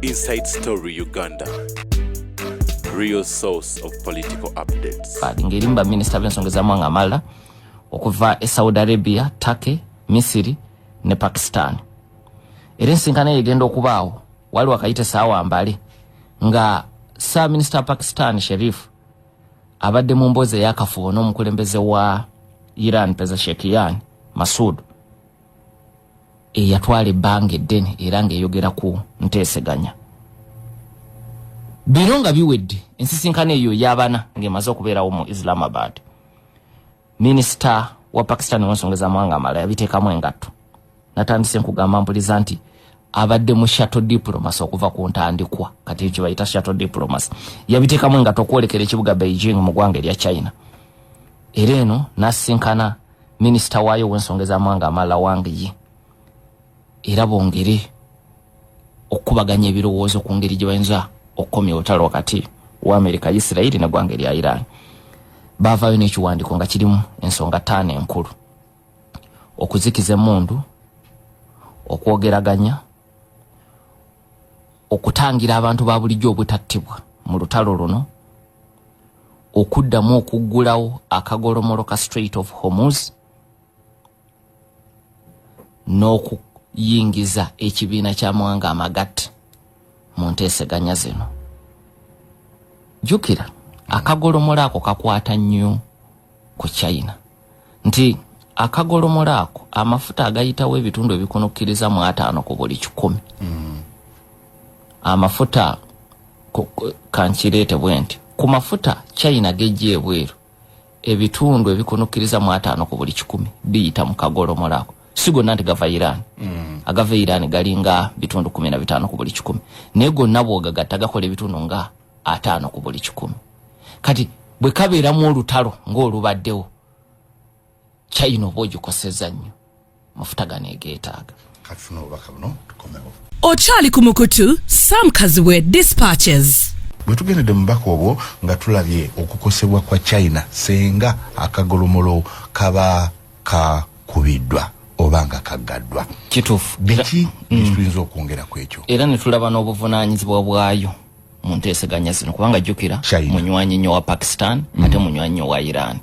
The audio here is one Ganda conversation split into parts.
Inside Story Uganda, real source of political updates. Ngirimba Minister b'ensonga ez'amawanga amalala okuva e Saudi Arabia, Turkey, Misiri ne Pakistan. Era ensinkana egenda okubaawo wali wakayite saawa mbali nga Sir Minister Pakistan Sharif abadde mu mboze yakafubo n'omukulembeze wa Iran Pezeshkian Masoud yatwala ebbanga eddene era ng'eyogera ku nteeseganya. Bino nga biwedde ensisinkana eyo y'abaana ng'emaze okubeerawo mu Islamabad. Minister wa Pakistan w'ensonga ez'amawanga amalala yabiteekamu engatto. Natandise nkugamba mpuliza nti abadde mu shuttle diplomacy okuva ku ntandikwa, kati ekyo bayita shuttle diplomacy. Yabiteekamu engatto okwolekera ekibuga Beijing mu ggwanga erya China. Era eno n'asisinkana minisita waayo w'ensonga ez'amawanga amalala Wang Yi. Era bongere okubaganya ebirowoozo ku ngeri gye bayinza okukomya olutalo wakati wa Amerika, Isirairi ne ggwanga erya Iran. Baavaayo n'ekiwandiiko nga kirimu ensonga 5 enkulu: okuzikiza emmundu, okwogeraganya, okutangira abantu ba bulijjo obutattibwa mu lutalo luno, okuddamu okuggulawo akagolomolo ka Strait of Hormuz, n'okuyingiza ekibiina ky'amawanga amagatte mu nteeseganya zino. Jukira akagolomolo ako kakwata nnyo ku China nti akagolomolo ako amafuta agayitawo ebitundu ebikunukkiriza mu 5 ku buli 100. Amafuta kankireete bwenti ku mafuta China gejje ebweru ebitundu ebikunukkiriza mu 5 ku buli 100 biyita mu kagolomolo ako. Sigo nanti gava Iran. Agava Iran galinga bitundu 15 ku buli 100. Naye gonna bw'ogagatta gakola ebitundu nga 5 ku buli 100. Kati bwe kabeeramu olutalo ng'olubaddewo, China oba ogikosezza nnyo, mafuta ganeegeetaaga. Katufuna obubaka buno tukomewo. Ochali kumukutu Sam Kaziwe Dispatches. Bwe tugendedde mu bubaka obwo nga tulabye okukosebwa kwa China senga akagolomolo kaba kakubiddwa oba nga kaggaddwa. Kituufu. Biki tuyinza okwongera ku ekyo? Era ne tulaba n'obuvunaanyizibwa bwayo mu nteeseganya zino, kubanga jjukira munywanyi nnyo wa Pakistan ate munywanyi nnyo wa Iran.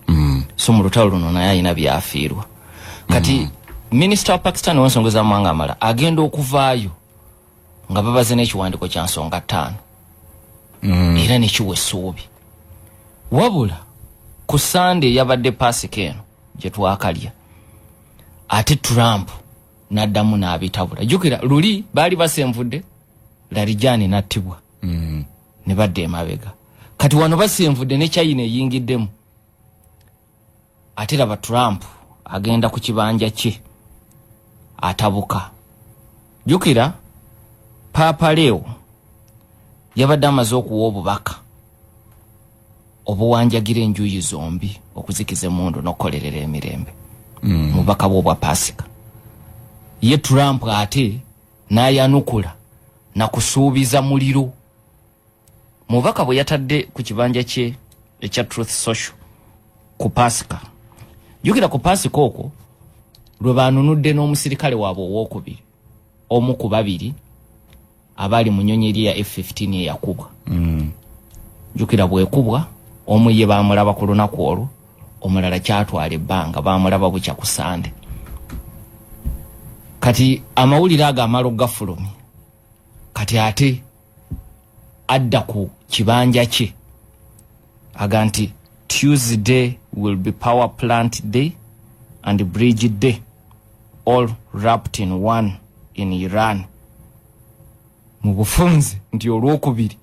So mu lutalo luno naye alina byafiirwa. Kati minisita wa Pakistan w'ensonga ez'amawanga amalala agenda okuvaayo nga babaze n'ekiwandiiko kya nsonga 5 era ne kiwa essuubi. Wabula ku Sunday yabadde Pasika eno gye twakalya, ate Trump n'addamu n'abitabula. Jjukira luli baali basenvudde Larijani n'attibwa ne badde emabega. Kati wano basenvudde ne China eyingiddemu. Ate laba Trump agenda ku kibanja kye atabuka. Jjukira Papa Leo yabadde amaze okuwa obubaka obuwanjagira enjuyi zombi okuzikiza emmundu n'okukolerera emirembe. Mubaka bwa Pasika. Ye Trump ate n'ayanukula na kusuubiza muliro. Mubaka bwe yatadde ku kibanja kye ekya Truth Social ku Pasika. Jukira ku Pasika okwo lwe baanunudde n'omusirikale waabwe ow'okubiri, omu ku babiri abali mu nnyonyi ya F-15 eyakubwa. Jukira bwekubwa omu ye baamulaba ku lunaku olwo, omulala kyatwala ebbanga baamulaba bukya ku Sande. Kati amawulire ago amala ogafulumya, kati ate adda ku kibanja kye aga nti Tuesday will be power plant day and bridge day, all wrapped in one in Iran. Mu bufunze nti olwokubiri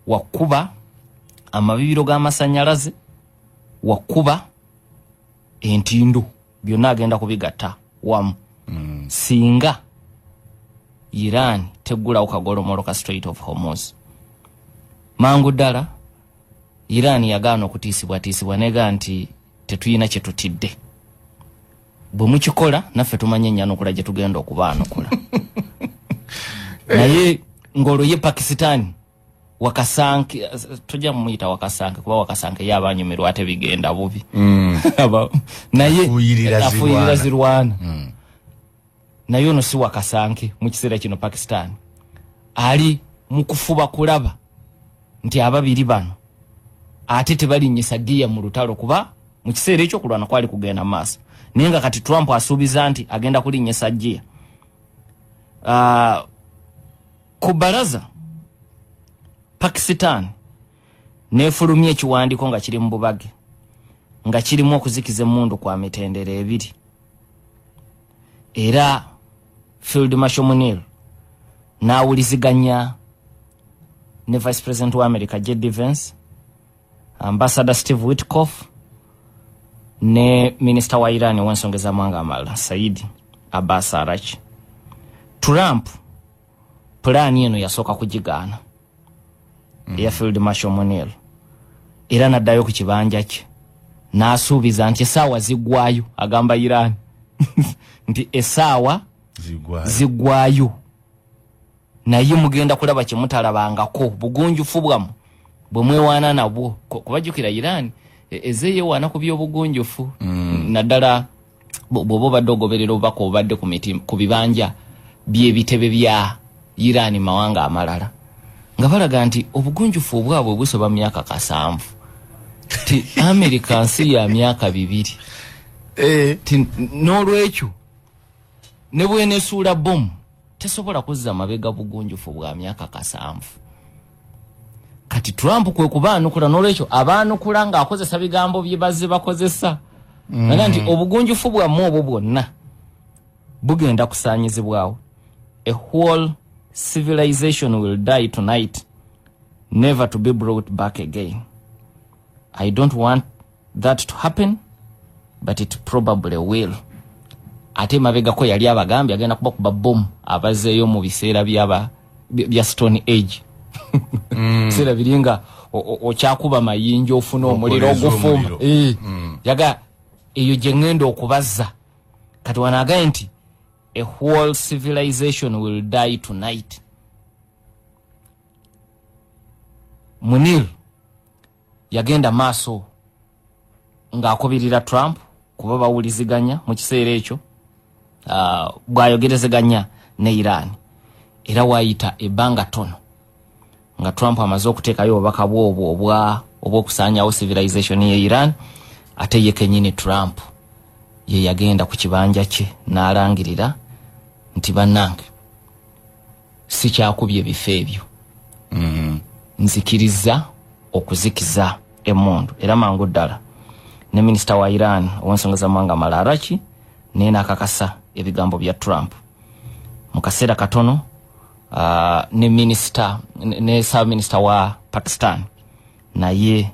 wakuba amabibiro g'amasannyalaze, wakuba entindo, byonna agenda kubigatta wamu. Singa Iran teggulawo kagolomolo ka Strait of Hormuz. Mangu ddala Iran yagaana okutiisibwatiisibwa nega nti tetuyina kye tutidde. Bwe mukikola naffe tumanye ennyanukula gye tugenda okubaanukula. Naye ngolo ye Pakistan Wakasanke, tujja muyita Wakasanke kuba Wakasanke yabanyumirwa ate bigenda bubi. Naye afuyirira zirwana. Naye ono si Wakasanke mu kiseera kino Pakistan ali mukufuba kulaba nti ababiri bano ate tebalinyisa giya mu lutalo kuba mu kiseera ekyo kulwana kwali kugenda maaso naye nga kati Trump asuubiza nti agenda kulinyisa giya. Ku baraza Pakistan nefulumye ekiwandiiko nga kiri mu bubage nga kirimu okuzikiza emmundu kwa mitendera ebiri. Era Field Marshal Munir n'awuliziganya ne Vice President wa America J.D. Vance, Ambassador Steve Witkoff ne Minister wa Iran w'ensonga ez'amawanga amalala Said Abbas Araghchi. Trump pulani eno yasooka kugigaana ya Field Marshal Munir era n'addayo ku kibanja kye n'asuubiza nti essaawa ziggwayo, agamba Iran nti essaawa ziggwayo naye mugenda kulaba kye mutalabangako bugunjufu bwamu bwe mwewaana nabwo. Kubajjukira Iran ezeeyewaana ku by'obugunjufu naddala bw'oba obadde ogoberera obubaka obadde ku bibanja by'ebitebe bya Iran mawanga amalala nga balaga nti obugunjufu obwabwe busoba myaka 7 ti America nsi ya myaka 2 ti n'olwekyo ne bwenesuula bomu tesobola kuzza mabega bugunjufu bwa myaka 7. Kati Trump kwe kubaanukula n'olwekyo abaanukula ng'akozesa bigambo bye bazze bakozesa naga nti obugunjufu bwammwe obwo bwonna bugenda kusaanyizibwawo. A whole civilization will die tonight, never to be brought back again. I don't want that to happen, but it probably will. Ate mabegako yali abagambye agenda kuba kuba bomu abazeeyo mu biseera bya Stone Age. Sera biringa okyakuba mayinja ofuna omuliro ogufuma. Yaga eyo gye ngenda okubazza kati wanaagaye nti a whole civilization will die tonight. Munir yagenda maaso ng'akubirira Trump kuba bawuliziganya mu kiseera ekyo bw'ayogerezeganya ne Iran era waayita ebbanga tono nga Trump amaze okuteekayo obubaka bwobwo obw'okusaanyawo civilization ye Iran. Ate ye kennyini Trump ye yagenda ku kibanja kye n'alangirira nti bannange sikyakubye ebifo ebyo, nzikiriza okuzikiza emmundu. Era mangu ddala ne Minisita wa Iran ow'ensonga z'amawanga amalala Araghchi naye n'akakasa ebigambo bya Trump. Mu kaseera katono ne Ssaabaminisita wa Pakistan naye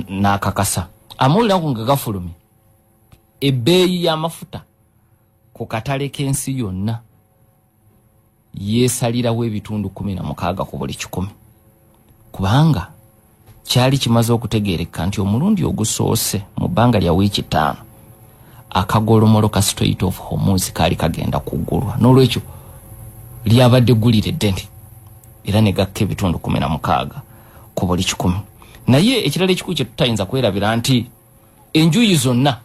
n'akakasa. Amawulire ago nga gafulumye ebbeeyi y'amafuta ku katale k'ensi yonna yeesalirawo ebitundu 16 ku buli 100 kubanga kyali kimaze okutegeereka nti omulundi ogusoose mu bbanga lya wiiki 5 akagolomolo ka Strait of Hormuz kaali kagenda kuggulwa n'olwekyo lyabadde gguliredde nti era ne gakka ebitundu 16 ku buli 100. Naye ekirala ekikulu kye tutayinza kwerabira nti enjuyi zonna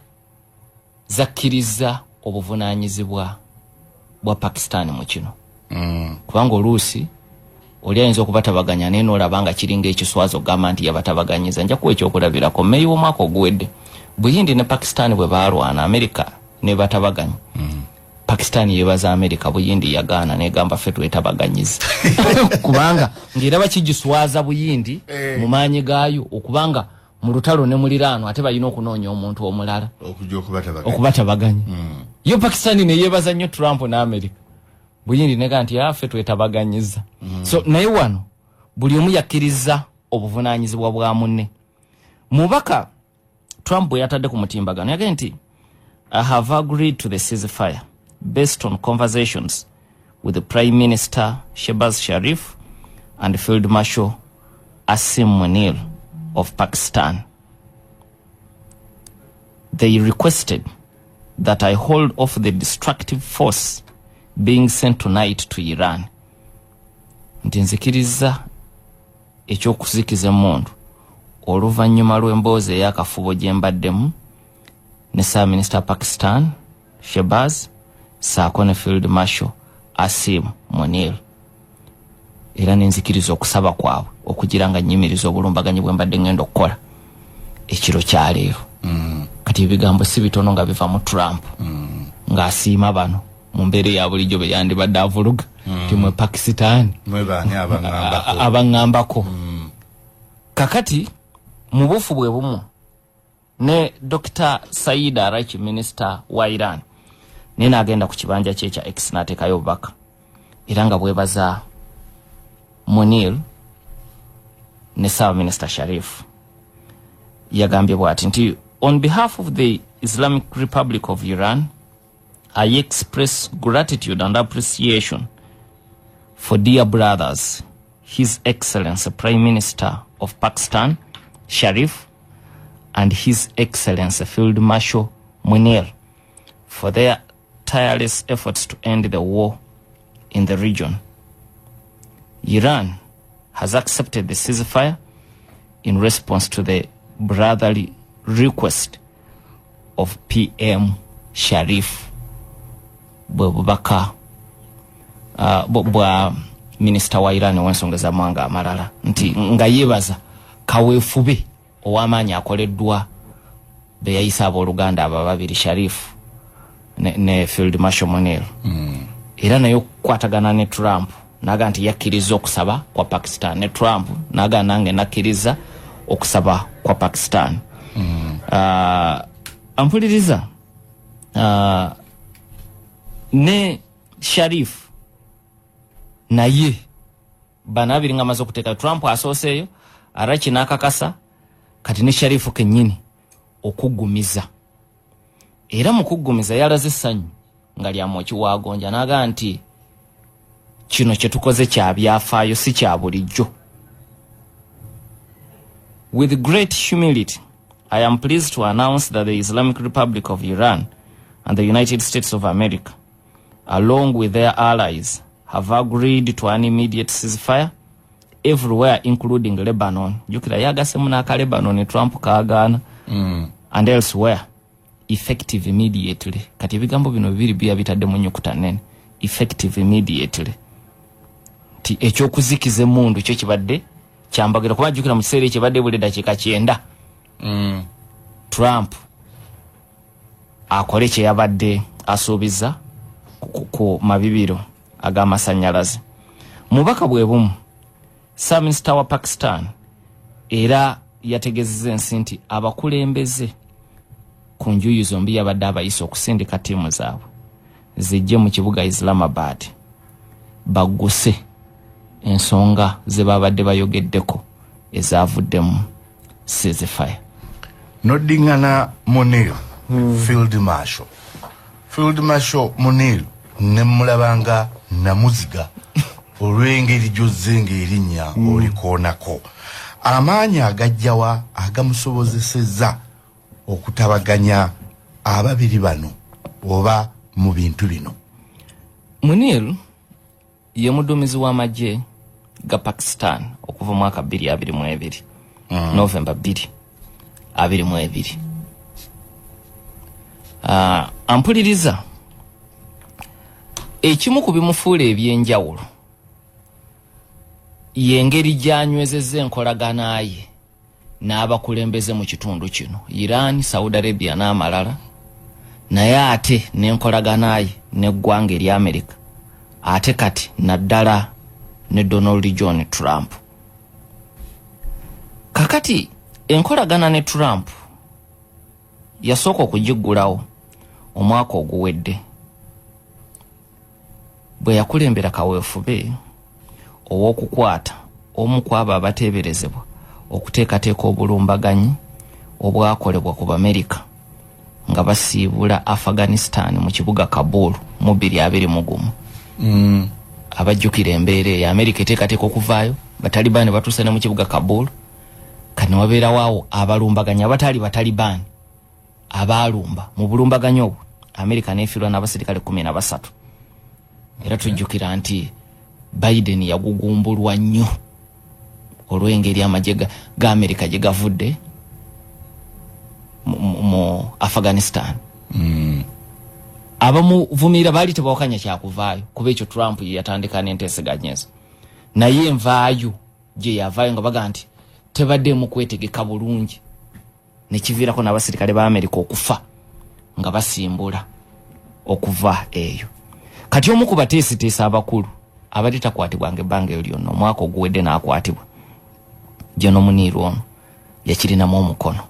zakkiriza obuvunaanyizibwa bwa Pakistan mu kino. Kubanga oluusi oli ayinza okubatabaganya naye n'olaba nga kiringa ekiswazo gamba nti yabatabaganyiza. Nja kuwa ekyokulabirako Meyi w'omwaka oguwedde Buyindi ne Pakistan bwe baalwana America ne batabaganya. Pakistan yebaza America, Buyindi yagaana negamba ffe twetabaganyiza. Kubanga ngiraba kigiswaza Buyindi mu maanyi gaayo okubanga mu lutalo ne muliraano ate balina okunoonya omuntu omulala okubatabaganya. Yo Pakistan ne yebaza nnyo Trump ne America. Buyindi nega nti ffe twetabaganyiza. So naye wano buli omu yakkiriza obuvunaanyizibwa bwa munne. Mubaka Trump bwe yatadde ku mutimbagano yagambye nti I have agreed to the ceasefire based on conversations with the Prime Minister Shehbaz Sharif and Field Marshal Asim Munir of Pakistan. They requested that I hold off the destructive force being sent tonight to Iran. Ntinzikiriza ekyokuzikiza emmundu oluvannyuma lw'emboozi ey'akafubo gye mbaddemu ne Ssaabaminisita Pakistan Shehbaz saako ne Field Marshal Asim Munir. era nenzikiriza okusaba kwawe okugira nga nyimiriza obulumbaganyi bwe mbadde ngenda okukola ekiro kya leero. Kati ebigambo si bitono nga biva mu Trump ng'asiima bano mu mbeera ya bulijjo be yandibadde avuluga timwe Pakistan mwebani abangambako. Kakati mu bufu bwe bumu ne Dr. Said Arachi, minister wa Iran, nina agenda ku kibanja kye kya X n'ateekayo obubaka era nga bwebaza Munir ne Minister Sharif. Yagambye bw'ati nti, on behalf of the Islamic Republic of Iran, I express gratitude and appreciation for dear brothers, His Excellency Prime Minister of Pakistan, Sharif, and His Excellency Field Marshal Munir for their tireless efforts to end the war in the region. Iran has accepted the ceasefire in response to the brotherly request of PM Sharif. Bubaka bwa minister wa Iran wensongeza mwanga amalala nti nga yebaza kaweefube ow'amaanyi akoleddwa be yayisa abooluganda abo babiri Sharif ne Field Marshal Munir. Era nayo kukwatagana ne Trump naga nti yakkiriza okusaba kwa Pakistan, ne Trump naga nange nakkiriza okusaba kwa Pakistan. Ampuliriza ne Sharif naye banabiri nga maze okuteeka Trump asooseeyo Arachi n'akakasa kati ne Sharifu kennyini okuggumiza. Era mu kuggumiza yalaze essanyu nga lyamoki waagonja n'aga nti kino kye tukoze kya byafaayo si kya bulijjo. With great humility, I am pleased to announce that the Islamic Republic of Iran and the United States of America, along with their allies, have agreed to an immediate ceasefire everywhere, including Lebanon. Jukira yagase munaka Lebanon Trump kaagana and elsewhere, effective immediately. Kati ebigambo bino bibiri bya bitadde mu nnyukuta nnene. Effective immediately. Ti ekyokuzikiza emmundu kyo kibadde kyambagira kuba jukira mu kiseera ekibadde buli dakiika 9 Trump akole kye yabadde asuubiza ku mabibiro ag'amasannyalaze. Mubaka bwe bumu Minister wa Pakistan era yategezeza ensi nti abakulembeze ku njuyi zombi yabadde abayisa okusindika ttiimu zaabwe zijje mu kibuga Islamabad bagguse ensonga ze babadde bayogeddeko ezavuddemu ceasefire. Noddingana Munir Field Marshal Munir ne mulabanga namuziga olw'engeri gy'ozze ng'erinnya olikoonako. Amaanyi agajjawa agamusobozesezza okutabaganya ababiri bano oba mu bintu bino. Munir ye muduumizi w'amagye ga Pakistan okuva mu mwaka 2022 November 2022. Ampuliriza ekimu ku bimufuula ebyenjawulo yengeri gyanywezezza enkolagana ye n'abakulembeze mu kitundu kino Iran, Saudi Arabia n'amalala, naye ate n'enkolagana ye n'eggwanga erya America, ate kati naddala ne Donald John Trump. Kakati enkolagana ne Trump yasooka okugiggulawo omwaka oguwedde bwe yakulembera kaweefube ow'okukwata omu ku abo abateeberezebwa okuteekateeka obulumbaganyi obwakolebwa ku Bamerica nga basiibula Afghanistan mu kibuga Kabul mu 2021. Abajjukira embeera eyo America eteekateeka okuvaayo, Batalibani batuuse ne mu kibuga Kabul, kati wabeera waawo abalumbaganyi abatali Batalibani abaalumba mu bulumbaganyi obwo America n'efiirwa n'abasirikale 13. Era tujjukira nti Biden yagugumbulwa nnyo olw'engeri amagye ga America gye gavudde mu Afghanistan. Abamuvumirira baali tebawakanya kyakuvaayo kuba ekyo Trump yatandika n'enteeseganyeza naye envaayo gye yavaayo nga baga nti tebaddemu kwetegeka bulungi ne kiviirako n'abasirikale ba Amerika okufa nga basimbula okuva eyo. Kati omu ku bateesiteesa abakulu abadde takwatibwa ng'ebbanga eryo lyonna omwaka oguwedde n'akwatibwa John Muniru ono yakirinamu omukono.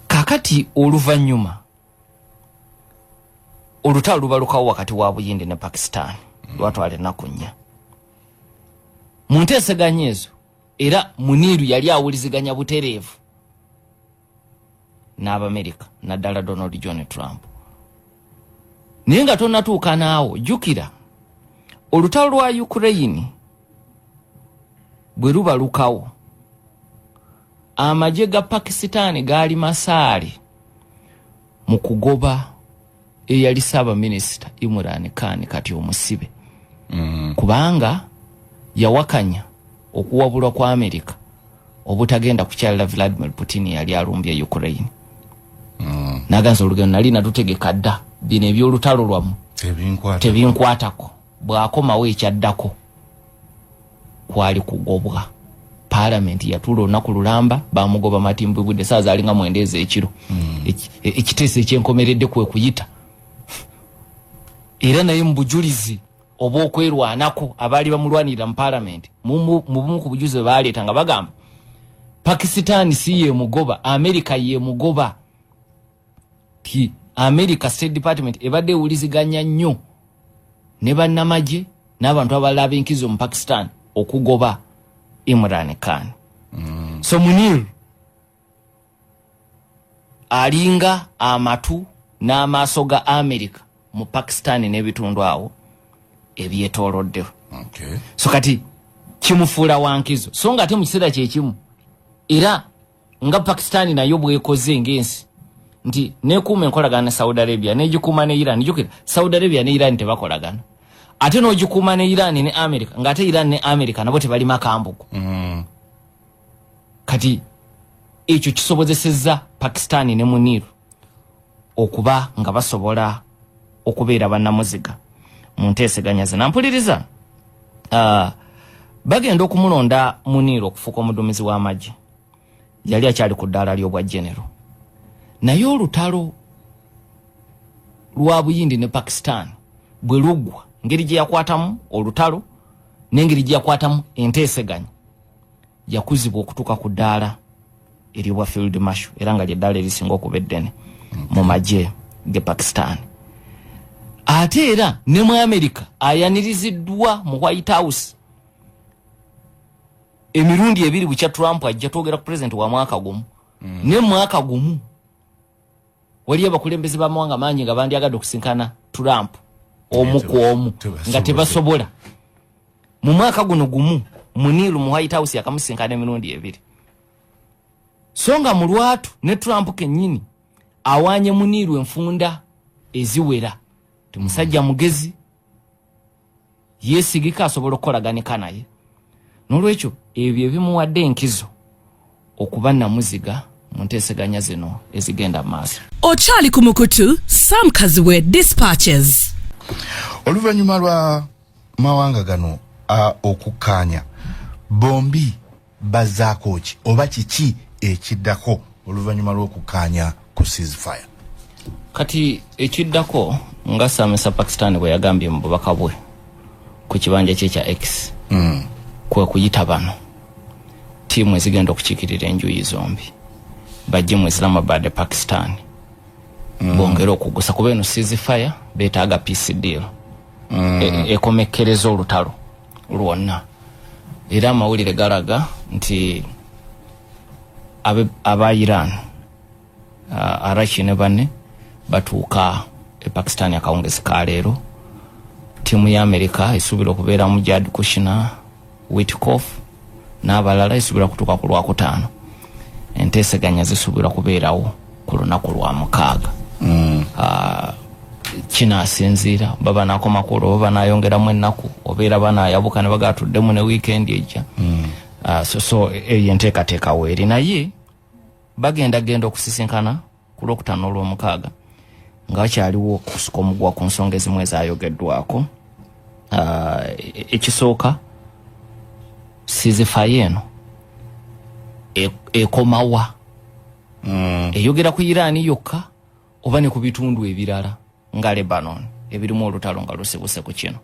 Kakati oluvannyuma olutalo lubalukawo wakati wa Buyindi ne Pakistan lwatwala ennaku nnya. Mu nteeseganya ezo era Muniru yali awuliziganya butereevu n'Abamerika naddala Donald John Trump. Naye nga tonnatuuka naawo jjukira olutalo lwa Ukraine bwe lubalukawo amagye ga Pakistan gaali masaale mu kugoba eyali Ssaabaminisita Imran Khan kati omusibe. Kubanga yawakanya okuwabulwa kwa Amerika obutagenda kukyalira Vladimir Putin yali alumbye Ukraine. Naganza olugendo nali natutegeka dda bino ebyolutalo lwamu tebinkwatako bw'akomawo ekyaddako kwali kugobwa. Parliament yatula olunaku lulamba bamugoba Matimbwe budde saa zaalinga 9 ez'ekiro. Ekiteeso ekyenkomeredde kwe kuyita era naye mu bujulizi oba okwerwanako abaali bamulwanirira mu Parliament mu bumu ku bujulizi baaleeta nga bagamba Pakistan si ye mugoba, Amerika ye mugoba. Ti America State Department ebadde ewuliziganya nnyo ne bannamagye n'abantu abalaba enkizo mu Pakistan okugoba Imran Khan. So Muniru alinga amatu n'amaaso ga America mu Pakistan n'ebitundu awo ebyetooloddewo. So kati kimufuula wankizo so nga ate mu kiseera kyekimu era nga Pakistan nayo bwekoze ng'ensi nti nekuuma enkolagana ne Saudi Arabia negikuuma ne Iran. Jukira Saudi Arabia ne Iran tebakolagana ate n'ogikuuma ne Iran ne America ng'ate Iran ne America nabo tebali makambuko. Kati ekyo kisobozesezza Pakistan ne Muniru okuba nga basobola okubeera bannamuziga mu nteeseganya ze. Nampuliriza bagenda okumulonda Muniru okufuuka omuduumizi w'amagye yali akyali ku ddaala ly'obwa genero. Naye olutalo lwa Buyindi ne Pakistan bwe luggwa ngeri gye yakwatamu olutalo n'engeri gye yakwatamu enteeseganya yakuzibwa okutuuka ku ddaala eriobwa Field Marshal era nga ly'eddaala erisinga okuba eddene mu magye ge Pakistan. Ate era ne mu Amerika ayaniriziddwa mu White House emirundi ebiri bukya Trump ajja twogera ku president wa mwaka gumu ne mwaka gumu waliyo abakulembeze b'amawanga mangi nga bandyagadde okusinkana Trump omu ku omu nga tebasobola. Mu mwaka guno gumu Muniru mu White House yakamusinkana emirundi ebiri. So nga mu lwatu ne Trump kennyini awaanye Muniru enfunda eziwera. Musajja mugezi yesigika asobola okukolaganika naye. N'olwekyo ebyo ebimuwadde enkizo okuba namuziga mu nteeseganya zino ezigenda maaso. Ochali Kumukutu, Sam Kaziwe Dispatches. Oluvannyuma lwa mawanga gano okukkaanya bombi bazaako ki oba kiki ekiddako oluvannyuma lw'okukkaanya ku ceasefire? Kati ekiddako nga Samesa Pakistan bwe yagambye mu bubaka bwe ku kibanja kye kya X kwe kuyita bano tiimu ezigenda okukiikirira enjuyi zombi bajje mu Islamabad Pakistan bongera okugusa kuba eno ceasefire beetaaga peace deal ekomekkereza olutalo lwonna. Era amawulire galaga nti aba Iran Arachi ne banne batuuka Pakistan akawungezi ka leero. Tiimu ya Amerika esuubira okubeera mu Jared Kushner, Witkoff n'abalala esuubira kutuuka ku Lwakutaano. Enteeseganya zisuubira kubeerawo ku lunaku lwa 6. Kinaasinziira baba nakomakulu oba naayongeramu ennaku obeera banaayabuka ne bagatuddemu ne weekend ejja. So eyo enteekateeka weeri naye bagenda okusisinkana ku Lwokutaano olw'omukaaga nga wakyaliwo okusuka omugwa ku nsonga ezimu ezaayogeddwako. Ekisooka ceasefire eno ekomawa eyogera ku Iran yokka oba ne ku bitundu ebirala nga Lebanon ebirimu olutalo nga lusibuse ku kino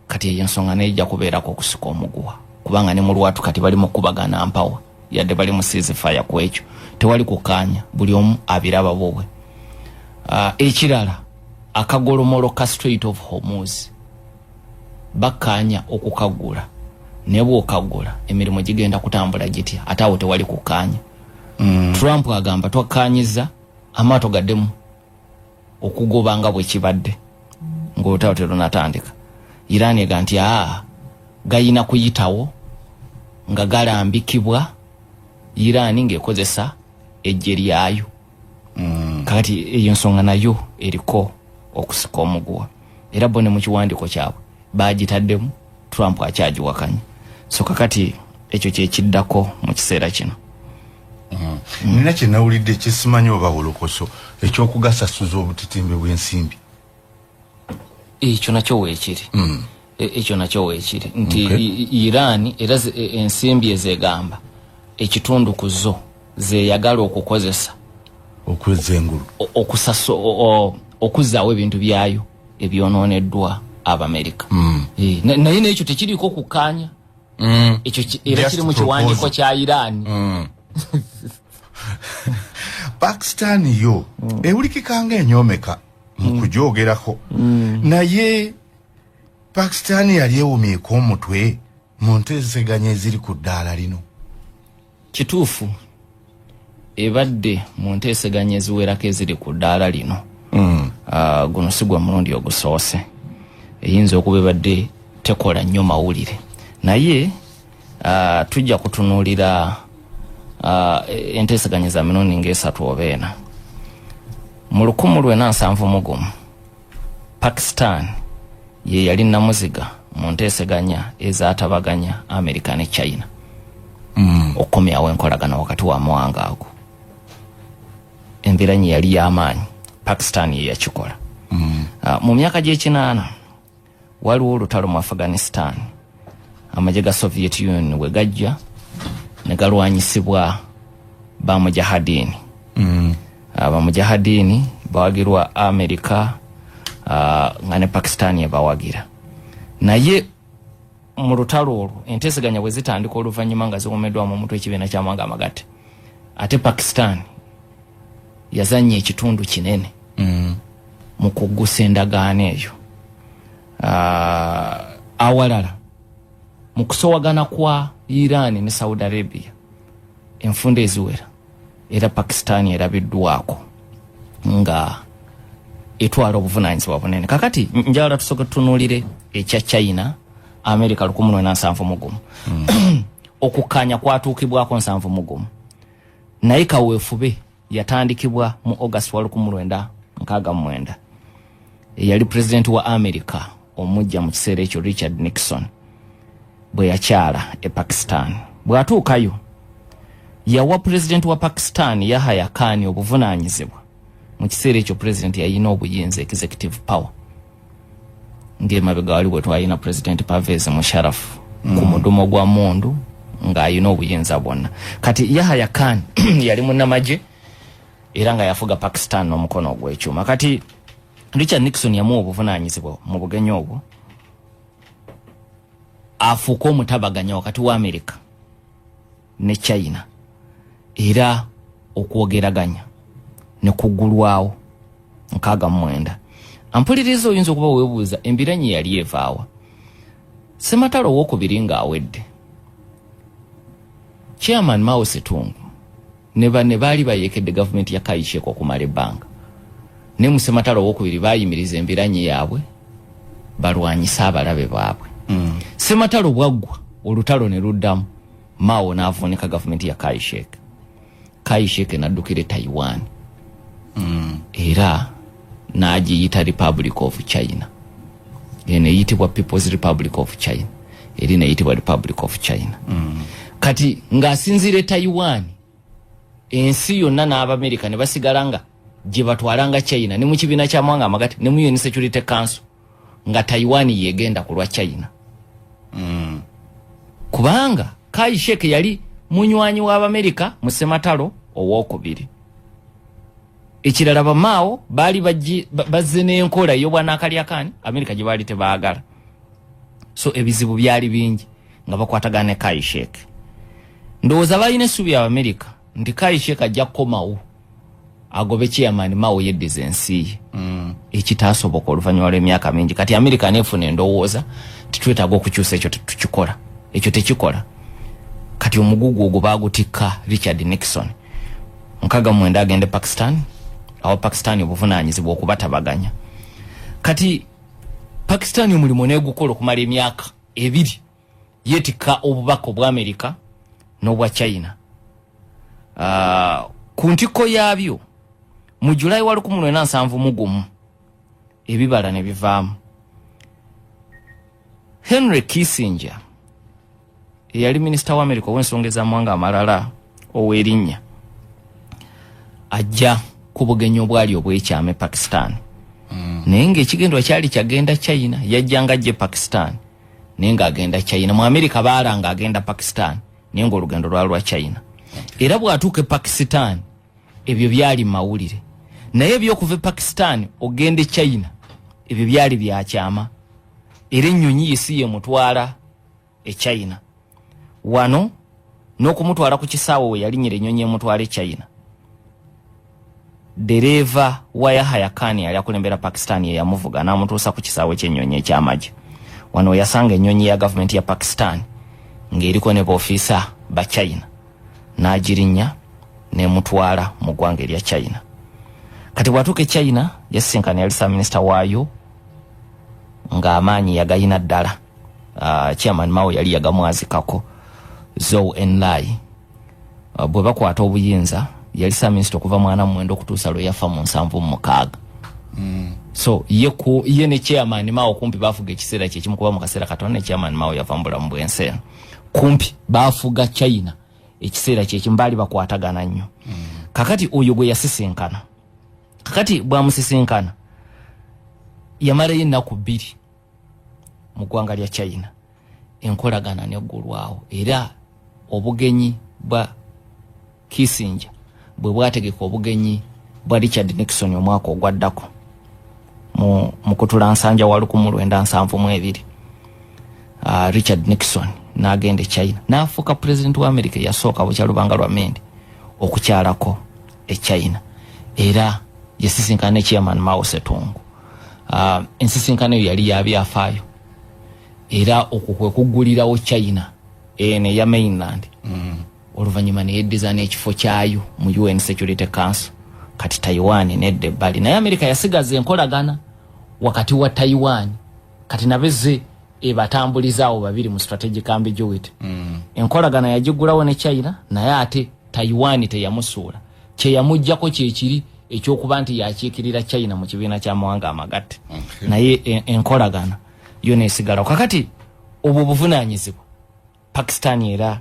kati eyensonga nejja kubeerako okusika omuguwa kubanga ne mu lwatu kati bali mu kubagana mpawa yadde bali mu ceasefire ku ekyo tewali kukaanya buli omu abiraba bobwe ekirala akagolomolo ka Strait of Hormuz bakanya okukagula nebo okagula emirimu gigenda kutambula gitya atawo tewali kukanya Trump agamba twakanyiza amato gaddemu okugobanga bwe kibadde ng'otawo terunatandika Iran ega nti gayina kuyitawo nga galambikibwa Iran ng'ekozesa ejje lyayo kati eyo nsonga nayo eriko okusika omuguwa era bone mu kiwandiko kyabwe bagitaddemu Trump akyagiwakanya so kakati ekyo kyekiddako mu kiseera kino nina kye nawulidde kisimanyi oba wolokoso ekyokugasasuza obutitimbe bw'ensimbi ekyo nakyo weekiri ekyo nakyo weekiri nti Iran era ensimbi ezegamba ekitundu kuzo zeyagala okukozesa okwezengulu okuzaawo ebintu byayo ebyonooneddwa Abamerika naye n'ekyo tekiriko kukanya ekyo era kiri mu kiwandiiko kya Iran Pakistan yo ewulikikanga enyoomeka mu kujoogerako naye Pakistan yali ewumiiko omutwe mu nteeseganya eziri ku ddaala lino kituufu ebadde mu nteeseganya eziwerako eziri ku ddaala lino guno si gwa mulundi ogusoose eyinza okuba ebadde tekola nnyo mawulire naye tujja kutunuulira enteeseganya za mirundi ng'esatu oba ena mu 1971 Pakistan ye yali namuziga mu nteeseganya ezaatabaganya Amerika ne China okomyawo enkolagana wakati wa mawanga ago embeera nye yali y'amaanyi Pakistan ye yakikola mu myaka gy'ekinaana waliwo olutalo mu Afghanistan amagye ga Soviet Union we gajja ne galwanyisibwa bamujahadini bamujahadini bawagirwa Amerika nga ne Pakistan yebawagira naye mu lutalo olwo enteeseganya bwe zitandika oluvannyuma nga ziwomeddwamu omutwe ekibiina ky'amawanga amagatte ate Pakistan yazannya ekitundu kinene mu kuggusa endagaano eyo awalala mu kusowagana kwa Iran ne Saudi Arabia enfunda eziwera era Pakistan erabiddwako nga etwala obuvunaanyizibwa bunene kakati njagala tusooke tutunuulire ekya China America 1971 okukanya kwatuukibwako 71 naye kaweefube yatandikibwa mu August 1969 yali president wa America omujja mu kiseera ekyo Richard Nixon bwe yakyala e Pakistan bw'atuukayo yawa president wa Pakistan Yahya Khan obuvunaanyizibwa mu kiseera ekyo president yayina obuyinza executive power ng'emabega wali bwe twalina president Pervez Musharraf ku mudumo gwa mundu ng'ayina obuyinza bwonna kati Yahya Khan yali munnamagye era nga yafuga Pakistan n'omukono ogw'ekyuma kati Richard Nixon yamuwa obuvunaanyizibwa mu bugenyi obwo afuuka omutabaganya wakati wa America ne China era okwogeraganya ne kuggulwawo 69 ampuliriza oyinza okuba weebuuza embiranyi yali evaawa Sematalo owokubiri ng'awedde Chairman Mao Zedong ne baali bayeekedde gavumenti ya Kai Shek okumala ebbanga ne mu Sematalo owokubiri baayimiriza embiranyi yaabwe balwanyisa abalabe baabwe Sematalo bwaggwa olutalo ne luddamu Mao n'avuunika gavumenti ya Kai Shek n'addukira Taiwan era n'agiyita Republic of China ene eyitibwa People's Republic of China eri neyitibwa Republic of China kati ng'asinzire Taiwan ensi yonna n'Abamerika ne basigala nga gye batwalanga China ne mu kibiina ky'amawanga amagatte ne mu UN Security Council nga Taiwan yegenda ku lwa China kuba kubanga Kai Sheke yali munywanyi wa Amerika mu sematalo owokubiri. Ekirala ba Mao bali bazze n'enkola y'obwana akalyakani Amerika gye bali tebaagala. So ebizibu byali bingi nga bakwatagana Kai Sheke. Ndowooza balina essuubi ya Amerika nti Kai Sheke ajja kukomawo agobe chairman Mao yeddiza ensi ye. Ekitaasoboka oluvannyuma lw'emyaka mingi. Kati Amerika neefuna endowooza titwetaaga okukyusa ekyo tukikola. Ekyo tekikola. Kati omugugu ogwo baagutikka Richard Nixon. Nkaga mwenda agende Pakistan. Awo Pakistan obuvunaanyizibwa okubatabaganya. Kati Pakistan omulimu neegukola okumala emyaka 2 yeetikka obubaka obwa Amerika n'obwa China. Ku ntikko yaabyo mu Julai wa 1971 ebibala ne bivaamu. Henry Kissinger yali minisita wa Amerika w'ensonga ez'amawanga amalala ow'erinnya ajja ku bugenyi obwali obwekyame Pakistan. Naye ng'ekigendwa kyali kyagenda China, yajjanga ajje Pakistan naye ng'agenda China. Mu Amerika baalanga agenda Pakistan naye ng'olugendo lwali lwa China. Era bw'atuuka e Pakistan ebyo byali mawulire. Naye ebyokuva e Pakistan ogende China ebyo byali byakyama. Era ennyonyi yesi yemutwala e China. Wano n'okumutwala ku kisaawe we yalinyira ennyonyi emutwala e China. Dereva wa Yahya Khan yali akulembera Pakistan ye yamuvuga n'amutuusa ku kisaawe ky'ennyonyi eky'amagye. Wano yasanga ennyonyi ya gavumenti ya Pakistan ng'eriko ne b'ofiisa ba China. N'agirinya n'emutwala mu ggwanga erya China. Kati bw'atuuka e China yasisinkana yali ssaaminisita waayo ng'amaanyi yagayina ddala. Chairman Mao yali yagamwazikako Zhou Enlai. Bwe bakwata obuyinza yali ssaaminisita okuva mwana mwenda okutuusa lwe yafa mu 76. So ye ne Chairman Mao kumpi baafuga ekiseera kyekimu kuba mu kaseera katono ne Chairman Mao yava mu bulamu bw'ensi eno. Kumpi baafuga China ekiseera kyekimu baali bakwatagana nnyo. Kakati oyo gwe yasisinkana. Kakati bwamusisinkana yamalayo ennaku 2 mu ggwanga lya China. Enkolagana neggulwawo era obugenyi bwa Kissinger bwe bwategeka obugenyi bwa Richard Nixon omwaka ogwaddako mu kutula nsanja wa 1972. Richard Nixon n'agenda e China n'afuuka president wa America yasooka bukya Lubanga lwa Mendi okukyalako e China. Era yasisinkana ne Chairman Mao Zedong. Ensisinkano yali yabyafaayo era okukwe kuggulirawo China ene ya mainland. Oluvannyuma ne yeddiza n'ekifo kyayo mu UN Security Council. Kati Taiwan nedde ebbali naye Amerika yasigaza enkolagana wakati wa Taiwan. Kati nabeze ebatambulizaawo babiri mu strategic ambiguity. Enkolagana yagiggulawo ne China naye ate Taiwan teyamusuula. Kye yamuggyako kyekiri ekyokuba nti yakiikirira China mu kibiina ky'amawanga amagatte. Naye enkolagana yo neesigala. Kakati obwo buvunaanyizibwa Pakistan era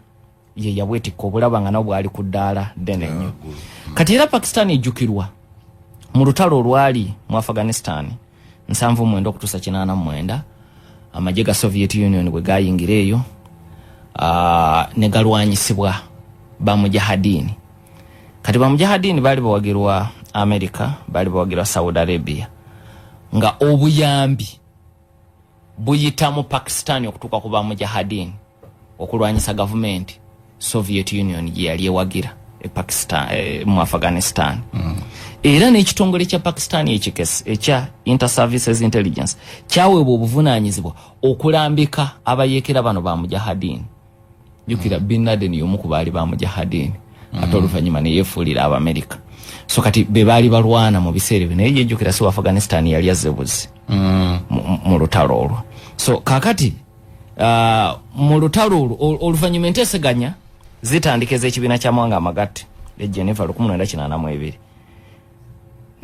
ye yabwetikka obulaba nga nabwo ali ku ddaala ddene nnyo. Kati era Pakistan ejjukirwa mu lutalo olwali mu Afghanistan 79 okutuusa 89 amagye ga Soviet Union bwe gayingira eyo ne galwanyisibwa bamujahadini. Kati bamujahadini baali bawagirwa America, baali bawagirwa Saudi Arabia nga obuyambi buyita mu Pakistan okutuuka ku bamujahadini okulwanyisa gavumenti Soviet Union gye yali ewagira e Pakistan mu Afghanistan. Era n'ekitongole kya Pakistan ekikesi ekya Inter Services Intelligence kyaweebwa obuvunaanyizibwa okulambika abayeekera bano ba mujahadini. Jukira Bin Laden y'omu ku baali ba mujahadini ate oluvannyuma ne yeefuulira Abamerika. So kati be baali balwana mu biseera bino naye yejjukira si Afghanistan yali yazzebuzi mu lutalo olwo. So kakati mu lutalo olwo oluvannyuma enteeseganya zitandikeza ekibiina ky'amawanga amagatte e Geneva 1982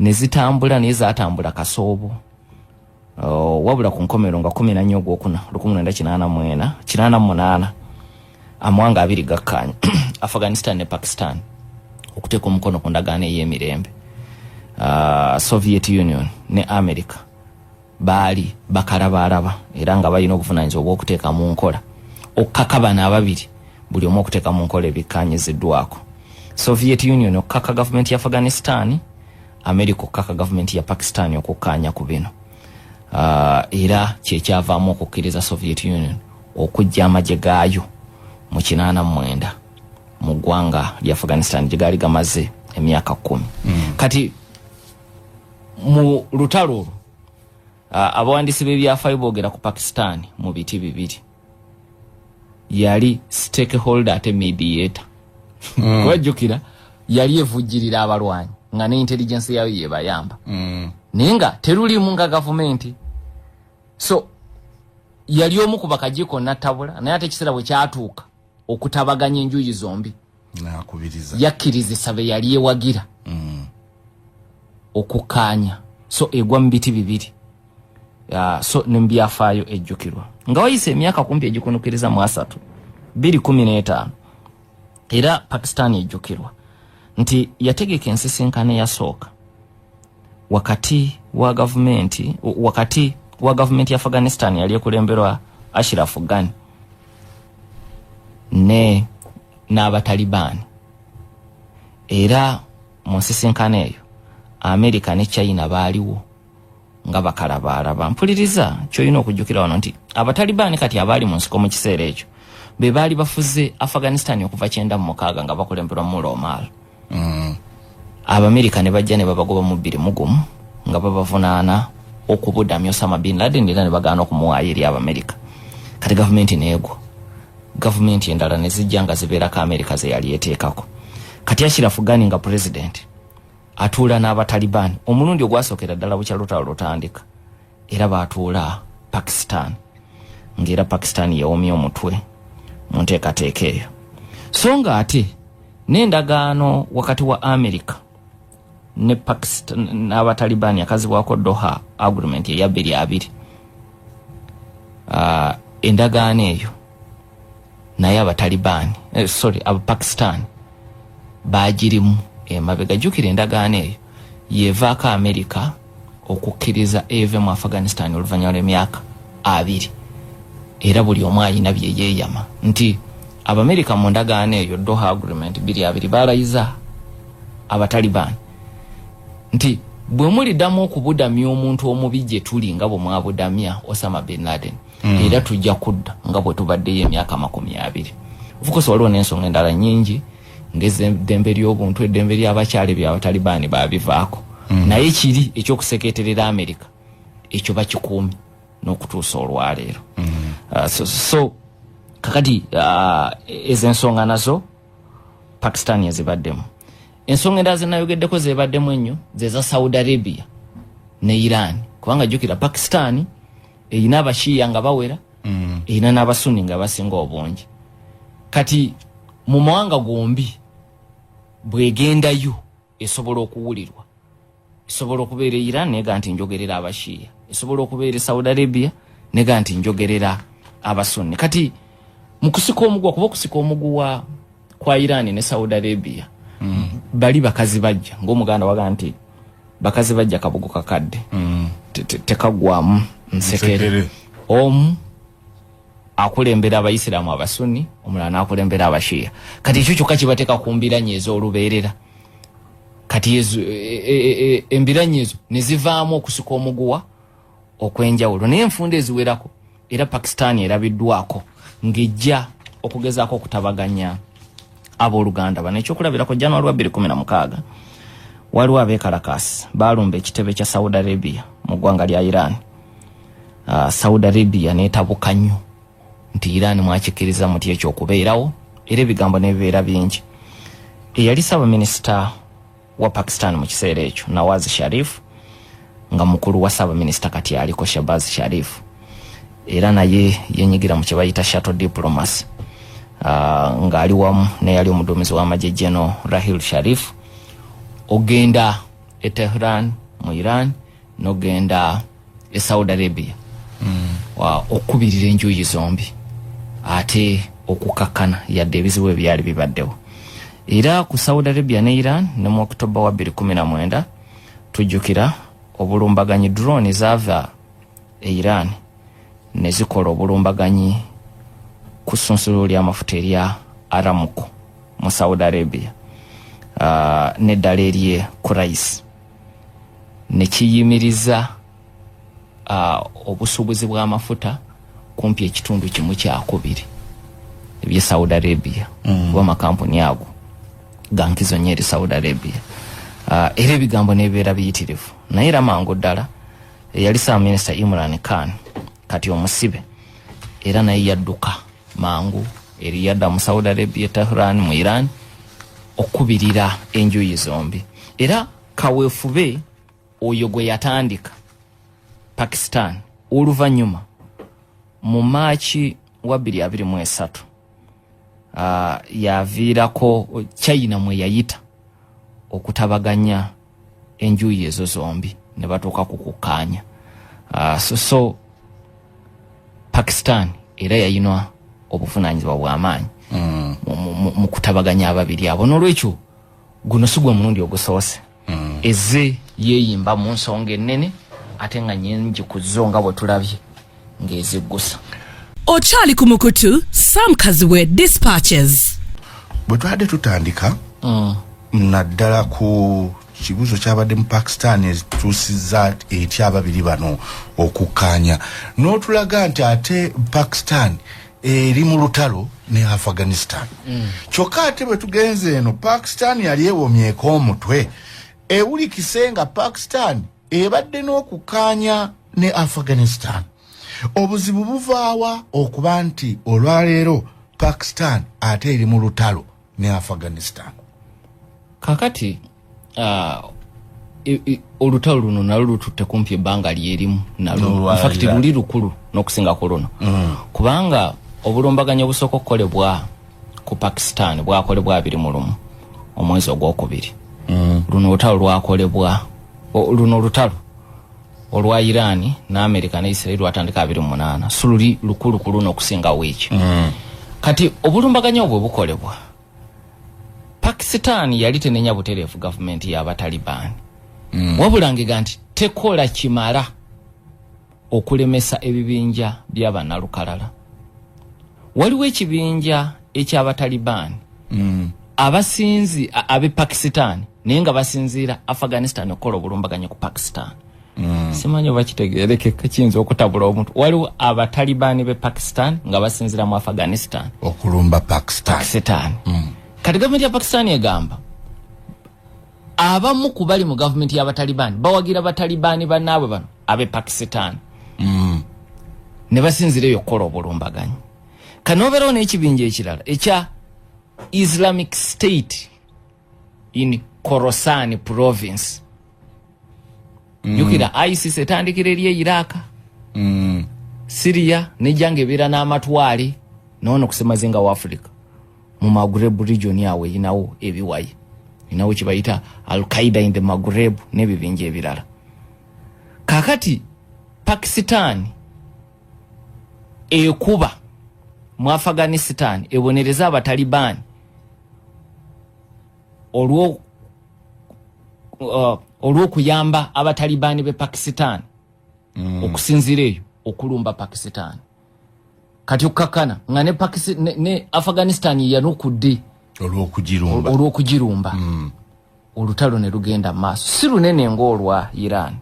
ne zitambula naye zaatambula kasoobo wabula ku nkomero nga 14 ogwokuna 1988 amawanga abiri gakkanya Afghanistan ne Pakistan okuteeka omukono ku ndagaano ey'emirembe. Soviet Union ne America baali bakalabalaba era nga balina obuvunaanyizibwa obw'okuteeka mu nkola okakabana ababiri buli omu okuteeka mu nkola ebikanyiziddwako. Soviet Union okukaka government ya Afghanistan, America okukaka government ya Pakistan okukkaanya ku bino. Era kyekyavaamu okukkiriza Soviet Union okujja amagye gaayo mu 89 mu ggwanga lya Afghanistan gye gaali gamaze emyaka 10. Kati mu lutalo olwo abawandiisi b'ebyafaayo boogera ku Pakistan mu biti bibiri. Yali stakeholder ate mediator. Wajjukira yali evujjirira abalwanyi nga ne intelligence yayo yebayamba. Naye nga terulimu nga gavumenti. So yali omu ku bakajiko natabula naye ate ekiseera bwe kyatuuka okutabaganya enjuyi zombi nakubiriza yakkirizisa be yali ewagira okukkaanya. So egwa mu biti bibiri. So nembyafaayo ejjukirwa nga wayise emyaka kumpi egikunukiriza mu 2015 era Pakistan ejjukirwa nti yategeka ensisinkano eyasooka wakati wa gavumenti ya Afghanistan yali ekulemberwa Ashraf Ghani ne n'abatalibani. Era mu nsisinkano eyo America ne China baaliwo nga bakalabalaba. Mpuliriza kyolina okujjukira wano nti abatalibani kati abaali mu nsiko mu kiseera ekyo be baali bafuze Afghanistan okuva 96 nga bakulemberwa mu Omar. Abamerika ne bajja ne babagoba mu 20 nga babavunaana okubudamya Osama bin Laden era ne bagaana okumuwaayo eri Abamerika. Kati gavumenti neegwa. Gavumenti endala ne zijja nga zibeerako Amerika ze yali eteekako. Kati Ashraf Ghani nga president atuula n'abatalibani omulundi ogwasookera ddala bukyalutalo lutandika era baatuula Pakistan ng'era Pakistan yawomya omutwe mu nteekateeka eyo. So nga ate n'endagaano wakati wa Amerika ne Pakistan n'abatalibani yakazibwako Doha agreement ya 2020. Endagaano eyo naye abatalibani Pakistan baagirimu emabega. Jjukira endagaano eyo yevaako Amerika okukkiriza eve mu Afghanistan oluvannyuma lw'emyaka 2 era buli omu alina bye yeeyama nti Abamerika mu ndagaano eyo Doha agreement 2020 baalayiza abatalibani nti bwe muliddamu okubudamya omuntu omubi gye tuli nga bwe mwabudamya Osama bin Laden era tujja kudda nga bwe tubaddeyo emyaka 20. Of waliwo n'ensonga endala nnyingi ng'eddembe ly'obuntu eddembe ly'abakyala by'abatalibani baabivaako. Naye kiri ekyokusekeeterera Amerika ekyo bakikuumi n'okutuusa olwaleero. So kakati ezo ensonga nazo Pakistan yazibaddemu. Ensonga endala zenayogeddeko zebaddemu ennyo ze za Saudi Arabia ne Iran. Kubanga jjukira Pakistan erina abashiya nga bawera erina n'abasunni nga basinga obungi. Kati mu mawanga gombi bwegendayo esobola okuwulirwa. Esobola okubeera Iran nega nti njogerera abashiya. Esobola okubeera Saudi Arabia nega nti njogerera abasunni. Kati mukusika omugwa kuba okusika omugwa kwa Iran ne Saudi Arabia bali bakazi bajja ng'omuganda waga nti bakazi bajja kabugo kakadde tekagwamu nsekere. Omu akulembera abayisiraamu abasunni omulala n'akulembera abashiya. Kati ekyo kyokka kibateeka ku mbiranye ez'olubeerera. Kati ezo embiranye ezo ne zivaamu okusika omuguwa okwenjawulo naye enfunda eziwerako era Pakistan erabiddwako ng'ejja okugezaako okutabaganya abooluganda bano. Ekyokulabirako January 2016 waliwo abeekalakasi baalumba ekitebe kya Saudi Arabia mu ggwanga lya Iran. Saudi Arabia neetabuka nnyo nti Iran mwakikkiriza muti ekyokubeerawo era ebigambo n'ebibeera bingi. Eyali Ssaabaminisita wa Pakistan mu kiseera ekyo Nawaz Sharif nga mukulu wa Ssaabaminisita kati aliko Shahbaz Sharif era naye yenyigira mu kye bayita shuttle diplomacy ng'ali wamu neyali omuduumizi w'amagye General Rahil Sharif. Ogenda e Tehran mu Iran n'ogenda e Saudi Arabia okubirira enjuyi zombi ate okukakkana yadde ebizibu ebyali bibaddewo. Era ku Saudi Arabia ne Iran ne mu Oktoba wa 2019 tujjukira obulumbaganyi drone zaava e Iran ne zikola obulumbaganyi kusunsululu ly'amafuta erya Aramco mu Saudi Arabia n'eddala erye Kurais ne kiyimiriza obusuubuzi bw'amafuta kumpi ekitundu kimu kyakubiri ebye Saudi Arabia kuba amakampuni ago gankizo nnyo eri Saudi Arabia. Era ebigambo n'ebibeera biyitirivu naye era mangu ddala yali Ssaabaminisita Imran Khan kati omusibe era naye yadduka mangu eri yadda mu Saudi Arabia, Tehran, mu Iran okubirira enjuyi zombi. Era kaweefube oyo gwe yatandika Pakistan oluvannyuma mu Maachi wa 2023 yaviirako China mwe yayita okutabaganya enjuyi ezo zombi ne batuuka ku kukaanya. So Pakistan era yayinwa obuvunaanyizibwa bw'amaanyi mu kutabaganya ababiri abo. N'olwekyo guno si gwe mulundi ogusoose ezze yeeyimba mu nsonga ennene ate nga nnyingi ku zo nga bwe tulabye ng'eziggusa. Ochali Kumukutu, Sam Kaziwe Dispatches. Bwe twabadde tutandika naddala ku kibuzo kyabadde mu Pakistan ezituusizza etya ababiri bano okukkaanya n'otulaga nti ate Pakistan eri mu lutalo ne Afghanistan. Kyokka ate bwe tugenze eno Pakistan yali ewomyeko omutwe ewulikise nga Pakistan ebadde n'okukkaanya ne Afghanistan. Obuzibu buvaawa okuba nti olwaleero Pakistan ate eri mu lutalo ne Afghanistan. Kakati olutalo luno nalwo lututte kumpi ebbanga lyerimu nalwo infacti luli lukulu n'okusinga ku luno kubanga obulumbaganyo obusooka okukolebwa ku Pakistan bwakolebwa 21 omwezi ogwokubiri. Luno olutalo lwakolebwa luno olutalo olwa Iran n'Amerika ne Israel lwatandika 28 sululi lukulu ku luno okusinga weeki. Kati obulumbaganyo obwo bukolebwa Pakistan yali tenenya butereevu gavumenti y'Abataliban. Wabulangega nti tekola kimala okulemesa ebibinja by'abanalukalala. Waliwo ekibinja eky'Abataliban abasinzi abe Pakistan naye nga basinziira Afghanistan okukola obulumbaganyo ku Pakistan. Simanyi oba kitegeerekeka kiyinza okutabula omuntu. Waliwo Abatalibani be Pakistan nga basinziira mu Afghanistan okulumba Pakistan. Kati gavumenti ya Pakistan egamba abamu ku bali mu gavumenti y'Abatalibani bawagira Abatalibani bannaabwe bano abe Pakistan ne basinzireyo okukola obulumbaganyo. Kanobeerawo n'ekibinja ekirala ekya Islamic State in Khorasan province. Jukira ISIS etandikira eri Iraq, Syria nejanga ebeera n'amatwale n'ono kusemazinga wa Africa mu Maghreb region yawe inawo ebiwayi inawo kibayita Al-Qaeda in the Maghreb n'ebibinja ebirala. Kakati Pakistan ekuba mu Afghanistan ebonereza Abatalibani olw'okuyamba Abatalibani be Pakistan okusinziira eyo okulumba Pakistan. Kati okukakana nga ne Afghanistan yanukudde olw'okugirumba. Olutalo ne lugenda maaso si lunene ng'olwa Iran.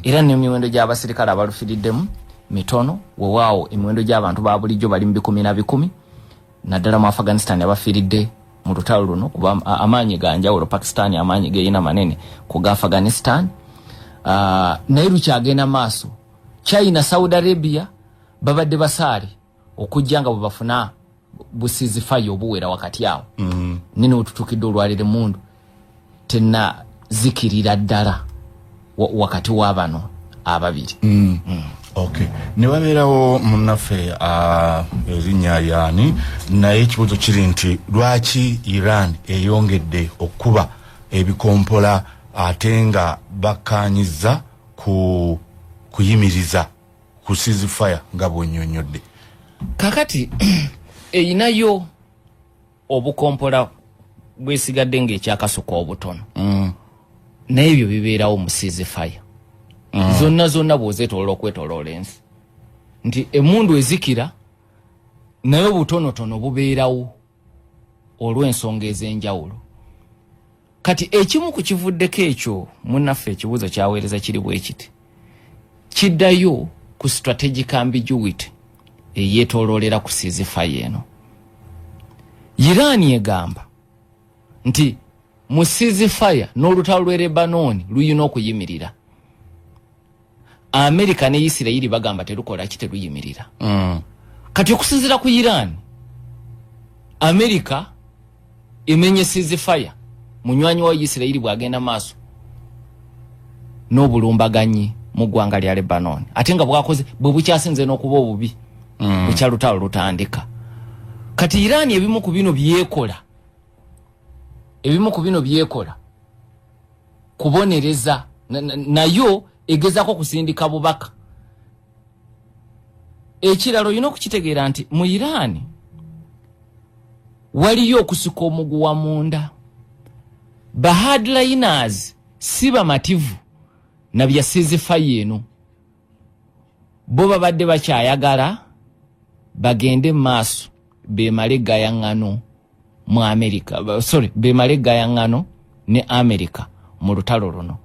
Era n'emiwendo gy'abasirikale abalufiriddemu mitono wewaawo emiwendo gy'abantu ba bulijjo bali mu 10,000 naddala mu Afghanistan abafiridde mu lutalo luno kuba amaanyi ga njawulo. Pakistan amaanyi geyina manene ku ga Afghanistan. Naye lukyagenda maaso. China, Saudi Arabia babadde basaale okujja nga bwe bafuna busizifayo obuwera wakati awo. Nene wetutuukidde olwalire mundu tena zikirira ddala wakati w'abano ababiri. Okay. Ne wabeerawo munnaffe erinnya yaani naye ekibuzo kiri nti lwaki Iran eyongedde okuba ebikompola ate nga bakkaanyizza kuyimiriza ku ceasefire nga bw'onnyonnyodde. Kakati eyinayo obukompola bwesigadde ng'ekyakasuka obutono. Naye ebyo bibeerawo mu ceasefire. Zonna bw'ozeetoloola okwetoloola ensi nti emundu ezikira naye obutonotono bubeerawo olw'ensonga ez'enjawulo. Kati ekimu ku kivuddeko ekyo munnaffe ekibuuzo kyaweereza kiri bwe kiti kiddayo ku strategic ambiguity eyeetooloolera ku ceasefire eno. Iran egamba nti mu ceasefire n'olutalo lw'e Lebanon luyina okuyimirira. Amerika ne Isirayiri bagamba terukola kiteruyimirira. Kati okusinziira ku Iran, Amerika emenye ceasefire munywanyi wa Isirayiri bwagenda maaso n'obulumbaganyi mu ggwanga lya Lebanon. Ate nga bwakoze bwe bukyasinze n'okuba obubi bukyalutalo lutandika. Kati Iran ebimu ku bino byekola kubonereza nayo egezako kusindika bubaka. Ekiralo olina okukitegeera nti mu Iran waliyo okusika omuguwa munda. Bahadliners si bamativu na bya ceasefire eno. Bo babadde bakyayagala bagende maaso bemale gayaŋŋano mu Amerika. Bemale gayaŋŋano ne Amerika mu lutalo luno.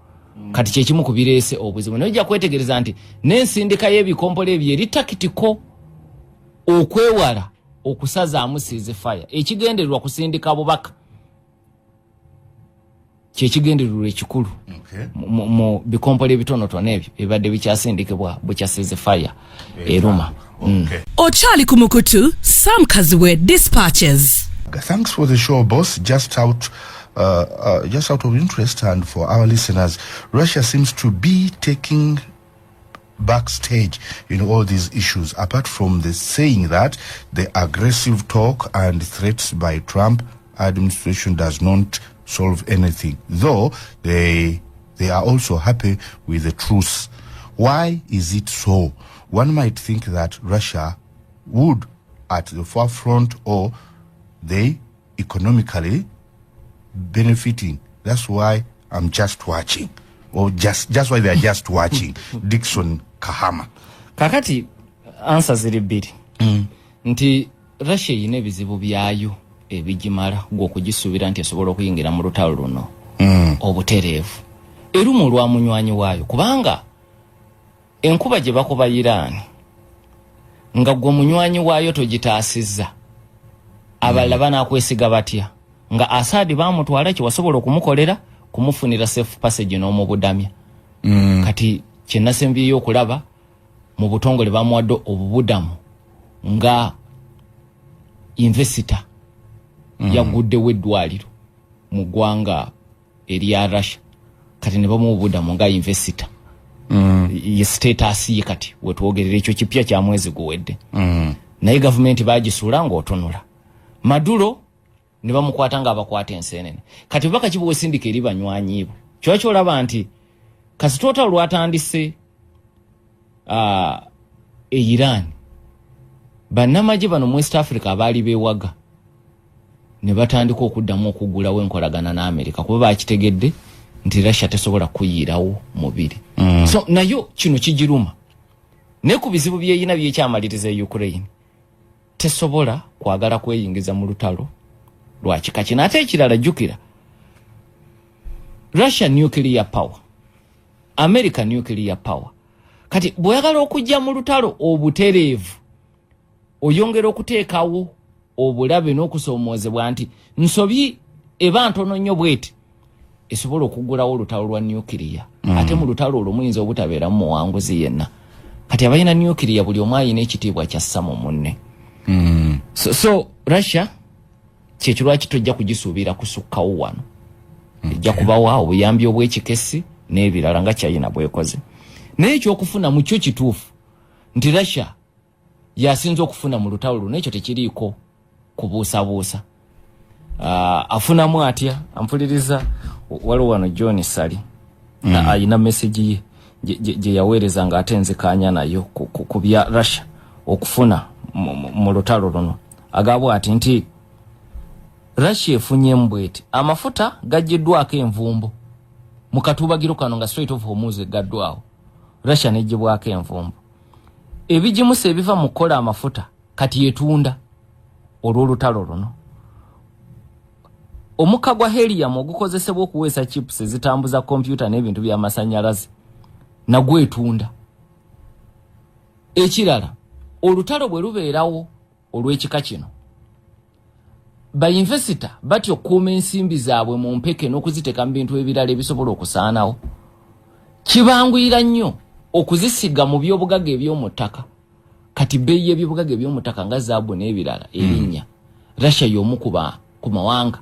Kati kyekimu ku bireese obuzibu. Nojja kwetegereza nti n'ensindika y'ebikompolo ebyo eri takitiko okwewala okusazaamu ceasefire. Ekigendererwa kusindika bubaka kyekigendererwa ekikulu mu bikompolo ebitonotono ebyo ebadde bikyasindikibwa bukya ceasefire eruma. Ochali Kumukutu, Sam Kaziwe Dispatches. Thanks for the show, boss. Just out of interest and for our listeners, Russia seems to be taking backstage in all these issues, apart from the saying that the aggressive talk and threats by Trump administration does not solve anything, though they are also happy with the truce. Why is it so? One might think that Russia would at the forefront, or they economically benefiting. That's why I'm just watching, or just why they're just watching. Dixon Kahama. Kakati answer ziri bbiri. Nti Russia yine bizibu byayo ebigimala gw'okugisuubira nti esobola okuyingira mu lutalo luno obutereevu. Erumu lwa munywanyi waayo kubanga enkuba gye bakuba Iran nga gwe munywanyi waayo togitaasizza abalala banaakwesiga batya nga Assad baamutwala kiwasobola okumukolera kumufunira safe passage n'omubudamya. Kati kyenasembyeyo okulaba mu butongole bamuwadde obubudamu nga investor yaguddewo eddwaliro mu ggwanga erya Russia. Kati ne bamubudamu nga investor. Ye status ye kati wetwogerera ekyo kipya kya mwezi guwedde. Naye gavumenti bagisuula ng'otunula. Maduro ne bamukwata nga abakwata enseenene. Kati baka kibuwe sindika eri banywanyibo. Kyokyo olaba nti kasitota lwatandise Iran bannamagye bano mu East Africa abaali beewaga ne batandika okuddamu okugulawo enkolagana n'Amerika kuba bakitegedde nti Russia tesobola kuyiirawo mubiri. So nayo kino kijiruma ne ku bizibu byeyina byekyamaliriza Ukraine tesobola kwagala kweyingiza mu lutalo lwa kika kino. Ate ekirala jjukira Russia nuclear power, America nuclear power. Kati bweyagala okujja mu lutalo obutereevu oyongera okuteekawo obulabe n'okusoomoozebwa nti nsobi eba ntono nnyo bweti esobola okugulawo olutalo lwa nuclear. Ate mu lutalo olwo muyinza obutabeeramu muwanguzi yenna. Kati abalina nuclear buli omu alina ekitiibwa kya ssamo munne. So Russia kyekirwaki tojja kugisuubira kusukkawo wano. Ejja kubawa obuyambi obw'ekikesi n'ebirala nga China bwekoze. Naye ekyokufuna mu kyo kituufu nti Russia yasinza okufuna mu lutalo luno ekyo tekiriiko kubuusabuusa. Afunamu atya ampuliriza waliwo wano John Sali na ayina message ye gye yaweereza nga ate nzikaanya nayo ku bya Russia okufuna mu lutalo luno. Agabwa ati nti Russia efunye mbweti amafuta gajjiddwako envumbo mu katubagiro kano nga Strait of Hormuz gaddwawo. Russia nejjibwako envumbo. Ebijimuse ebiva mu kukola amafuta kati yetunda olw'olutalo luno. Omukka gwa helium ogukozesebwa okuweesa chips ezitambuza kompyuta n'ebintu by'amasannyalaze nagwetunda. Ekirala, olutalo bwe lubeerawo olw'ekika kino, bayinvesita batyo okuuma ensimbi zaabwe mu mpeke n'okuziteeka mu bintu ebirala ebisobola okusaanawo. Kibanguyira nnyo okuzisiga mu by'obugagga eby'omu ttaka. Kati bbeeyi y'ebyobugagga eby'omu ttaka nga zaabu n'ebirala erinnya. Russia y'omu ku mawanga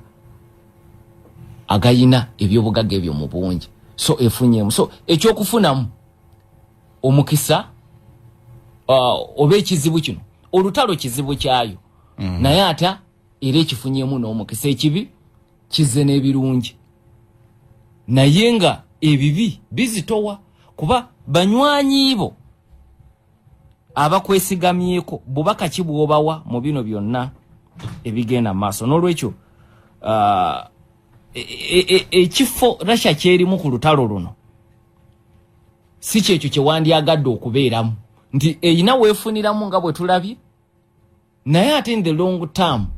agayina ebyobugagga ebyo mu bungi. So efunyeemu. So ekyokufunamu omukisa oba ekizibu kino, olutalo kizibu kyayo. Naye ate era ekifunyeemu n'omukisa, ekibi kizze n'ebirungi. Naye nga ebibi bizitowa kuba banywanyi bo abakwesigamyeko bubaka ki bw'obawa mu bino byonna ebigenda maaso. N'olwekyo ekifo Russia kyerimu ku lutalo luno si kyekyo kye wandyagadde okubeeramu, nti eyina weefuniramu nga bwe tulabye, naye ate in the long term